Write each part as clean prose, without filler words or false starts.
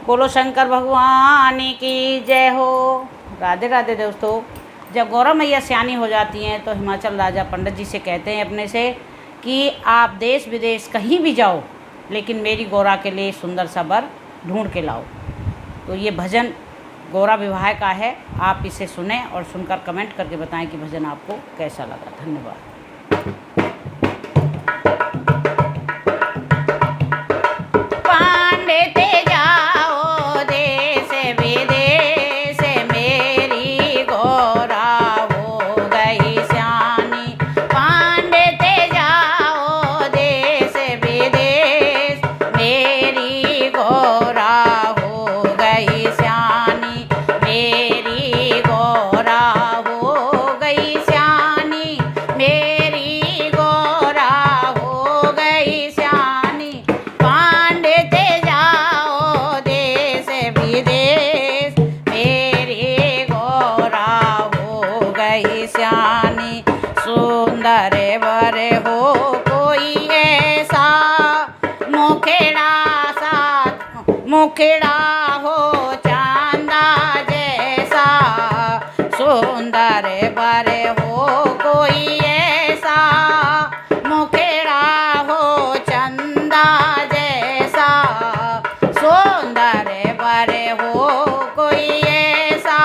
बोलो शंकर भगवान की जय हो। राधे राधे दोस्तों। जब गौरा मैया सियानी हो जाती हैं तो हिमाचल राजा पंडित जी से कहते हैं अपने से कि आप देश विदेश कहीं भी जाओ, लेकिन मेरी गौरा के लिए सुंदर सा वर ढूंढ के लाओ। तो ये भजन गौरा विवाह का है, आप इसे सुने और सुनकर कमेंट करके बताएं कि भजन आपको कैसा लगा। धन्यवाद। सुंदर वर हो कोई ऐसा, मुखड़ा हो चांदा जैसा। सुंदर वर हो कोई ऐसा, मुखड़ा हो चंदा जैसा। सुंदर वर हो कोई ऐसा,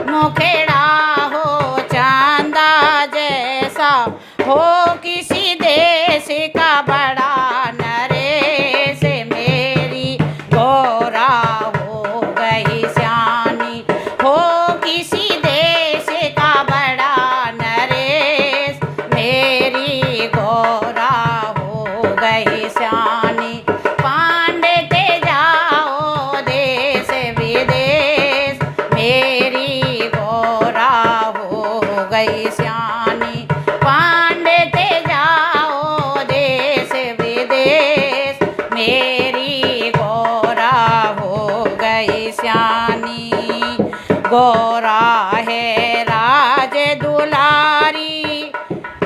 मुखड़ा हो चांदा जैसा। हो किसी देश का बड़ा नरेश, मेरी गौरा हो गई सियानी। हो किसी देश का बड़ा नरेश, मेरी गौरा हो गई सियानी। पांडे ते जाओ देश विदेश, मेरी गौरा हो गई सियानी। पांडे ते जाओ देश विदेश, मेरी गौरा हो गई सियानी। गौरा है राज दुलारी,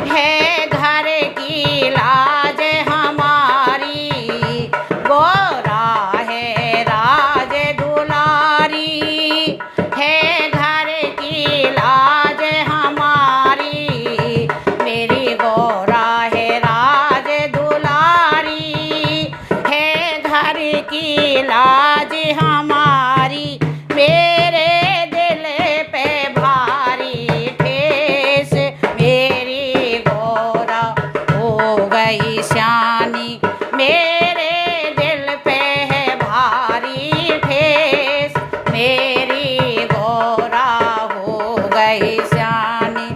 है घर की लाज हमारी। गौरा है राज दुलारी, है घर की लाज हमारी। मेरी गौरा है राज दुलारी, है घर की लाज हमारी। मेरे दिल पे भारी ठेस, मेरी गौरा हो गई सियानी। मेरे दिल पे है भारी ठेस, मेरी गौरा हो गई सियानी।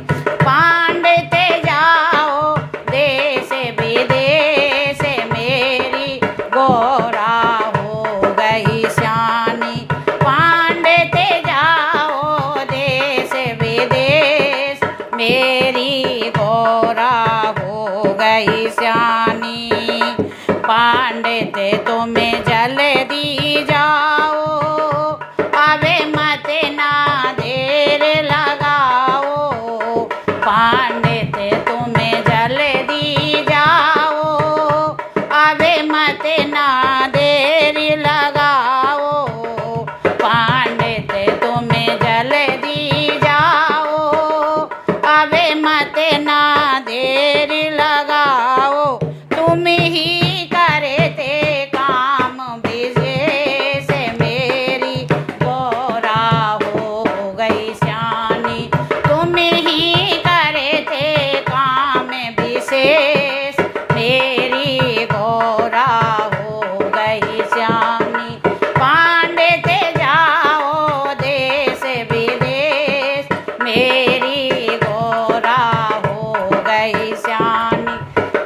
पांडे ते जाओ देश विदेश, मेरी गौरा हो गई सियानी। पांडे ते जाओ देश विदेश, मेरी गौरा हो गई सियानी। पांडे ते तुम्हें जल्दी जाओ, अबे मत ना देर लगाओ। पांडे ते तुम्हें जल्दी जाओ, अबे मत ना देर लगाओ। पांडे ते तुम्हें जल्दी जाओ, अबे मत ना देर लगाओ। तुम ही करते काम विशेष, मेरी गौरा हो गई सियानी। तुम ही करते काम विशेष, मेरी गौरा हो गई सियानी। पांडे ते जाओ देश विदेश, मेरी गौरा हो गई सियानी।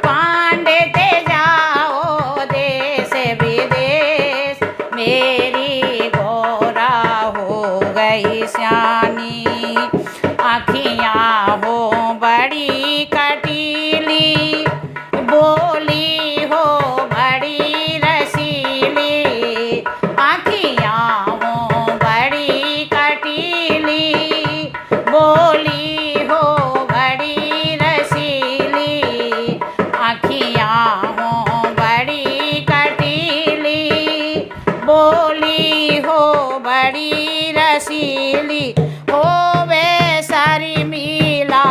पांडे ते जाओ देश विदेश, मेरी गौरा हो गई सियानी। आँखियाँ हो बड़ी कटीली, बोली हो बड़ी रसीली। आँखियाँ हो बड़ी कटीली, बोली हो बड़ी रसीली। आँखियाँ हो बड़ी कटीली, बोली भोली हो बड़ी रसीली हो वे सारी मीला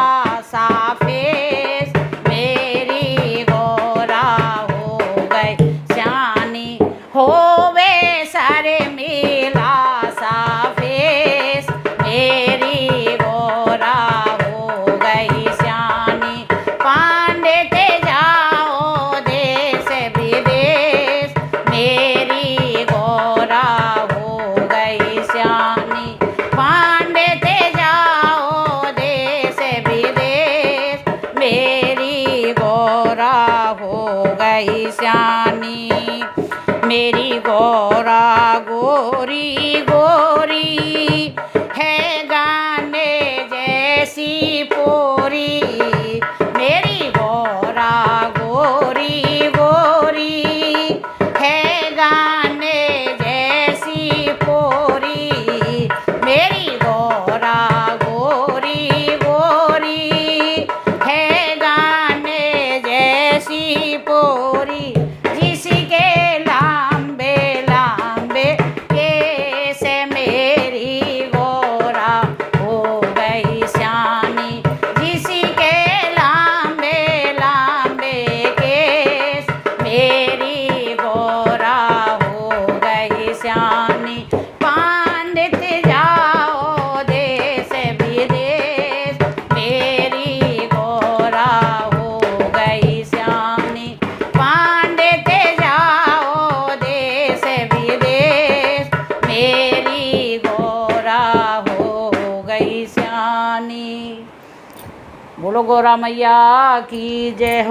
साफेस मेरी गोरा हो गई श्यानी हो वे सारे मीला साफेस मेरी गोरा हो गई श्यानी पांडे ते जाओ देश विदेश मेरी गोरा हो गई श्यानी पांडे ते जाओ देश विदेश मेरी गोरा हो गई श्यानी मेरी गोरा गोरी गोरी है गाने जैसी पोरी मेरी गोरा गोरी गोरी है गाने जैसी पोरी मेरी गोरा गोरी गोरी है गाने जैसी पोरी जिसके लांबे लांबे केस मेरी गोरा हो गई श्यानी जिसके लांबे लांबे केस मेरी गोरा हो गई श्यानी पंडित जाओ देश विदेश मेरी गोरा हो गई श्यानी पंडित जाओ देश विदेश मेरी गोरा हो गई श्यानी। बोलो गौरा मैया की जय हो।